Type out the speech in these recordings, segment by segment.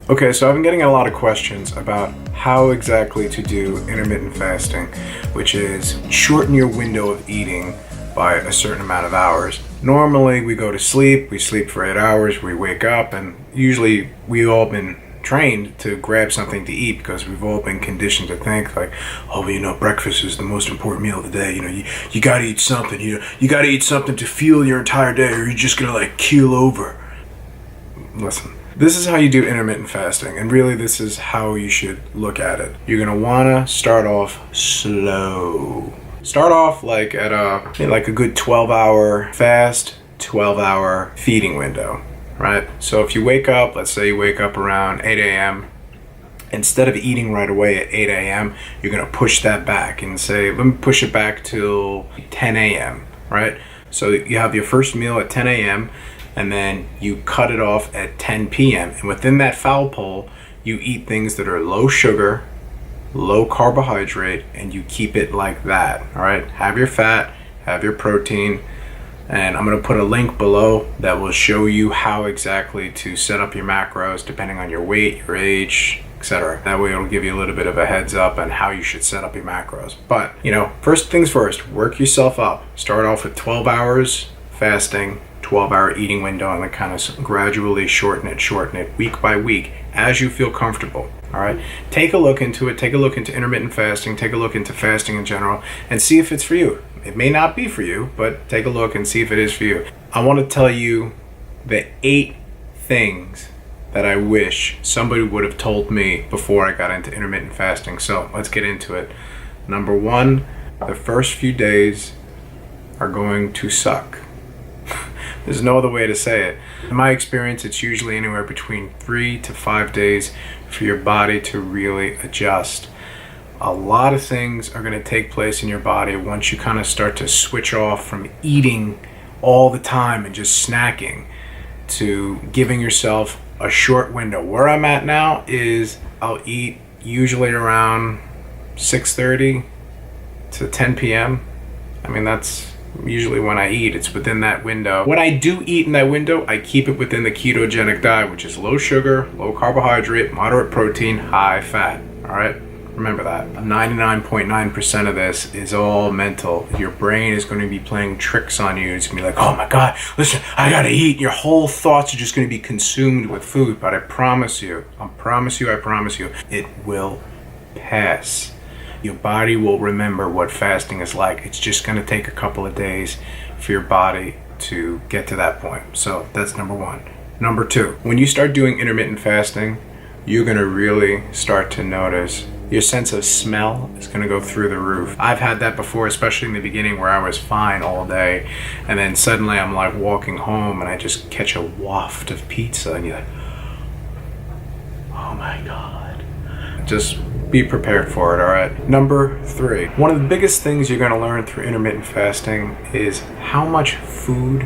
Okay, so I've been getting a lot of questions about how exactly to do intermittent fasting, which is shorten your window of eating by a certain amount of hours. Normally we go to sleep, we sleep for 8 hours, we wake up, and usually we've all been trained to grab something to eat because we've all been conditioned to think like, oh, well, breakfast is the most important meal of the day. You gotta eat something, you gotta eat something to fuel your entire day or you're just gonna like keel over. Listen. This is how you do intermittent fasting, and really this is how you should look at it. You're gonna wanna start off slow. Start off like at a good 12-hour fast, 12-hour feeding window, right? So if you wake up, let's say you wake up around 8 a.m., instead of eating right away at 8 a.m., you're gonna push that back and say, let me push it back till 10 a.m., right? So you have your first meal at 10 a.m., and then you cut it off at 10 p.m. And within that foul pole, you eat things that are low sugar, low carbohydrate, and you keep it like that, all right? Have your fat, have your protein, and I'm gonna put a link below that will show you how exactly to set up your macros depending on your weight, your age, etc. That way it'll give you a little bit of a heads up on how you should set up your macros. But, first things first, work yourself up. Start off with 12 hours fasting, 12-hour eating window, and then kind of gradually shorten it week by week as you feel comfortable. All right, take a look into it. Take a look into intermittent fasting. Take a look into fasting in general and see if it's for you. It may not be for you, but take a look and see if it is for you. I want to tell you the 8 things that I wish somebody would have told me before I got into intermittent fasting. So let's get into it. Number 1, the first few days are going to suck. There's no other way to say it. In my experience, it's usually anywhere between 3 to 5 days for your body to really adjust. A lot of things are going to take place in your body once you kind of start to switch off from eating all the time and just snacking to giving yourself a short window. Where I'm at now is I'll eat usually around 6:30 to 10 p.m. I mean, that's usually when I eat. It's within that window. When I do eat in that window, I keep it within the ketogenic diet, which is low sugar, low carbohydrate, moderate protein, high fat. All right, remember that. 99.9% of this is all mental. Your brain is going to be playing tricks on you. It's going to be like, oh my God, listen, I gotta eat. Your whole thoughts are just going to be consumed with food. But I promise you, it will pass. Your body will remember what fasting is like. It's just going to take a couple of days for your body to get to that point. So that's number 1. Number 2, when you start doing intermittent fasting, you're going to really start to notice your sense of smell is going to go through the roof. I've had that before, especially in the beginning where I was fine all day. And then suddenly I'm like walking home and I just catch a waft of pizza and you're like, oh my God. Just be prepared for it, all right? Number 3, one of the biggest things you're going to learn through intermittent fasting is how much food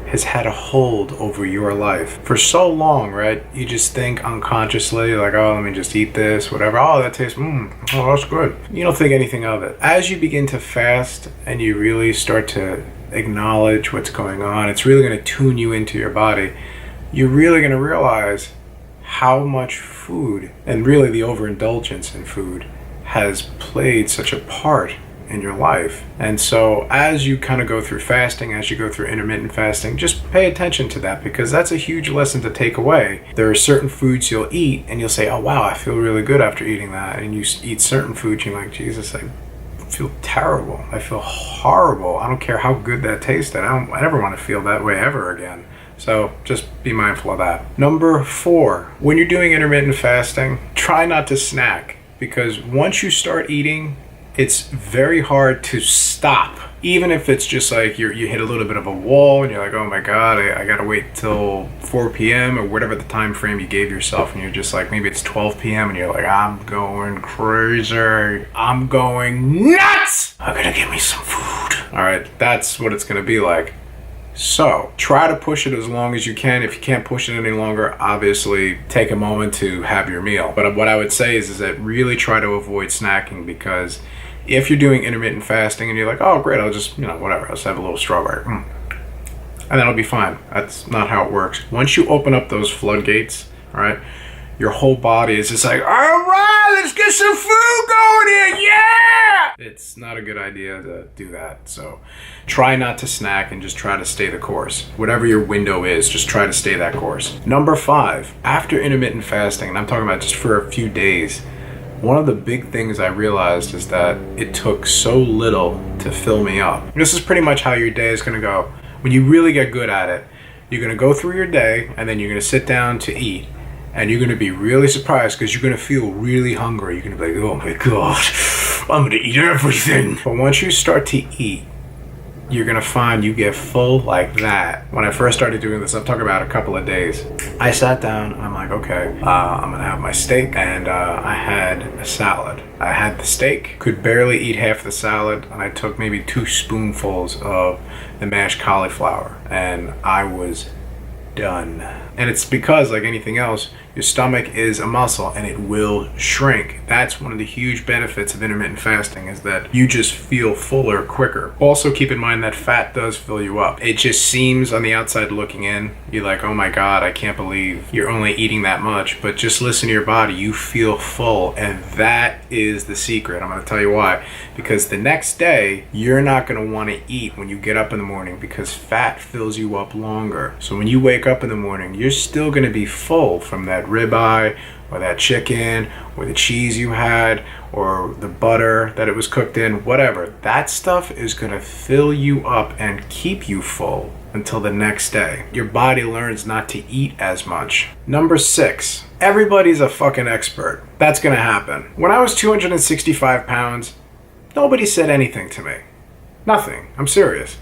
has had a hold over your life. For so long, right, you just think unconsciously, like, oh, let me just eat this, whatever. Oh, that tastes, oh, that's good. You don't think anything of it. As you begin to fast and you really start to acknowledge what's going on, it's really going to tune you into your body. You're really going to realize how much food, and really the overindulgence in food, has played such a part in your life. And so as you kind of go through fasting, as you go through intermittent fasting, just pay attention to that, because that's a huge lesson to take away. There are certain foods you'll eat and you'll say, oh wow, I feel really good after eating that. And you eat certain foods, you're like, Jesus, I feel terrible. I feel horrible. I don't care how good that tasted. I never want to feel that way ever again. So just be mindful of that. Number 4, when you're doing intermittent fasting, try not to snack, because once you start eating, it's very hard to stop. Even if it's just like you hit a little bit of a wall and you're like, oh my God, I gotta wait till 4 p.m. or whatever the time frame you gave yourself, and you're just like, maybe it's 12 p.m. and you're like, I'm going crazy. I'm going nuts. I'm gonna get me some food. All right, that's what it's gonna be like. So try to push it as long as you can. If you can't push it any longer, obviously take a moment to have your meal. But what I would say is that really try to avoid snacking, because if you're doing intermittent fasting and you're like, oh great, I'll just, whatever, I'll just have a little strawberry. And that'll be fine. That's not how it works. Once you open up those floodgates, all right, your whole body is just like, all right, let's get some food going here, yeah! It's not a good idea to do that. So try not to snack and just try to stay the course. Whatever your window is, just try to stay that course. Number 5, after intermittent fasting, and I'm talking about just for a few days, one of the big things I realized is that it took so little to fill me up. This is pretty much how your day is going to go. When you really get good at it, you're going to go through your day and then you're going to sit down to eat. And you're going to be really surprised because you're going to feel really hungry. You're going to be like, oh my God, I'm going to eat everything. But once you start to eat, you're going to find you get full like that. When I first started doing this, I'm talking about a couple of days. I sat down and I'm like, okay, I'm going to have my steak. And I had a salad. I had the steak, could barely eat half the salad. And I took maybe 2 spoonfuls of the mashed cauliflower. And I was done. And it's because, like anything else, your stomach is a muscle and it will shrink. That's one of the huge benefits of intermittent fasting, is that you just feel fuller quicker. Also keep in mind that fat does fill you up. It just seems on the outside looking in, you're like, oh my God, I can't believe you're only eating that much. But just listen to your body, you feel full. And that is the secret. I'm going to tell you why. Because the next day, you're not going to want to eat when you get up in the morning because fat fills you up longer. So when you wake up in the morning, you're still going to be full from that ribeye or that chicken or the cheese you had or the butter that it was cooked in, whatever. That stuff is going to fill you up and keep you full until the next day. Your body learns not to eat as much. Number 6, everybody's a fucking expert. That's going to happen. When I was 265 pounds, nobody said anything to me. Nothing. I'm serious.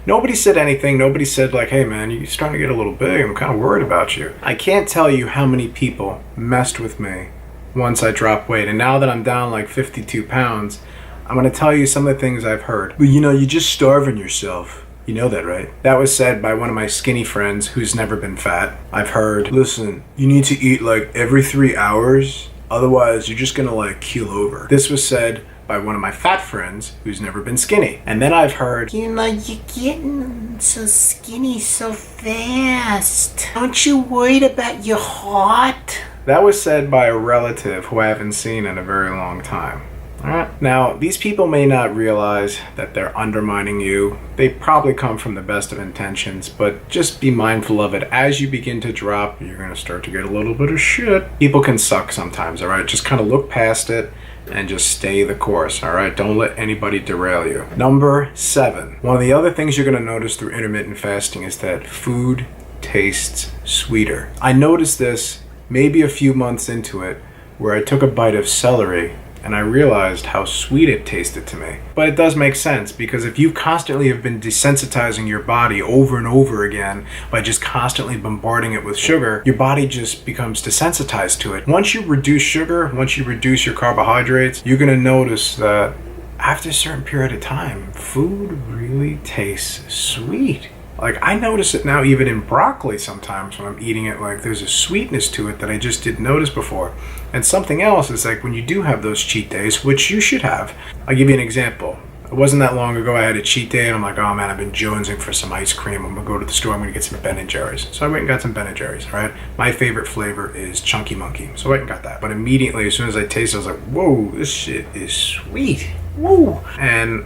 Nobody said anything. Nobody said like, hey man, you're starting to get a little big. I'm kind of worried about you. I can't tell you how many people messed with me once I dropped weight. And now that I'm down like 52 pounds, I'm going to tell you some of the things I've heard. But you know, you're just starving yourself. You know that, right? That was said by one of my skinny friends who's never been fat. I've heard, listen, you need to eat like every 3 hours. Otherwise, you're just going to like keel over. This was said by one of my fat friends who's never been skinny. And then I've heard, you know, you're getting so skinny so fast. Aren't you worried about your heart? That was said by a relative who I haven't seen in a very long time. Alright? Now, these people may not realize that they're undermining you. They probably come from the best of intentions, but just be mindful of it. As you begin to drop, you're going to start to get a little bit of shit. People can suck sometimes, alright? Just kind of look past it and just stay the course, all right? Don't let anybody derail you. Number 7. One of the other things you're going to notice through intermittent fasting is that food tastes sweeter. I noticed this maybe a few months into it, where I took a bite of celery and I realized how sweet it tasted to me. But it does make sense, because if you constantly have been desensitizing your body over and over again by just constantly bombarding it with sugar, your body just becomes desensitized to it. Once you reduce sugar, once you reduce your carbohydrates, you're gonna notice that after a certain period of time, food really tastes sweet. Like, I notice it now even in broccoli sometimes when I'm eating it. Like, there's a sweetness to it that I just didn't notice before. And something else is like when you do have those cheat days, which you should have. I'll give you an example. It wasn't that long ago I had a cheat day and I'm like, oh man, I've been jonesing for some ice cream. I'm gonna go to the store, I'm gonna get some Ben & Jerry's. So I went and got some Ben & Jerry's, right? My favorite flavor is Chunky Monkey. So I went and got that. But immediately, as soon as I tasted it, I was like, whoa, this shit is sweet. Woo! And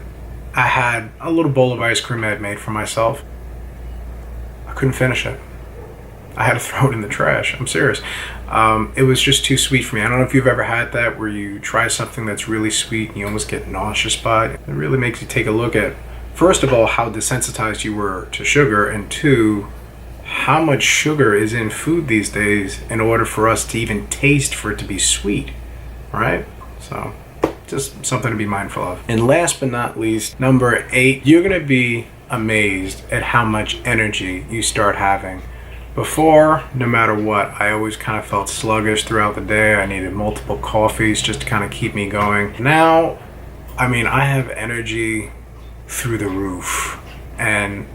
I had a little bowl of ice cream I had made for myself. I couldn't finish it. I had to throw it in the trash. I'm serious. It was just too sweet for me. I don't know if you've ever had that, where you try something that's really sweet and you almost get nauseous by it. It really makes you take a look at, first of all, how desensitized you were to sugar, and 2, how much sugar is in food these days in order for us to even taste for it to be sweet, right? So just something to be mindful of. And last but not least, number 8, you're going to be amazed at how much energy you start having. Before, no matter what, I always kind of felt sluggish throughout the day. I needed multiple coffees just to kind of keep me going. Now, I mean, I have energy through the roof. And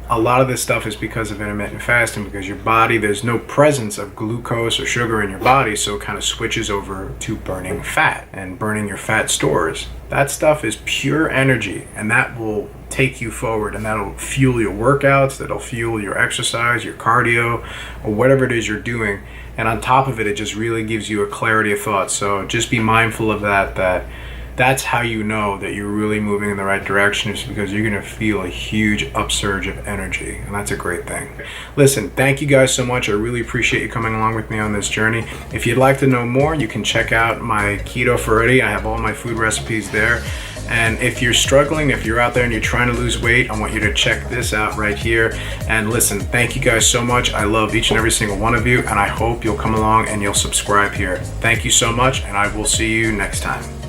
a lot of this stuff is because of intermittent fasting, because your body, there's no presence of glucose or sugar in your body, so it kind of switches over to burning fat and burning your fat stores. That stuff is pure energy, and that will take you forward, and that'll fuel your workouts, that'll fuel your exercise, your cardio, or whatever it is you're doing. And on top of it, it just really gives you a clarity of thought. So just be mindful of that's how you know that you're really moving in the right direction, is because you're going to feel a huge upsurge of energy, and that's a great thing. Listen, thank you guys so much. I really appreciate you coming along with me on this journey. If you'd like to know more, you can check out my Ketoferretti. I have all my food recipes there. And if you're struggling, if you're out there and you're trying to lose weight, I want you to check this out right here. And listen, thank you guys so much. I love each and every single one of you, and I hope you'll come along and you'll subscribe here. Thank you so much, and I will see you next time.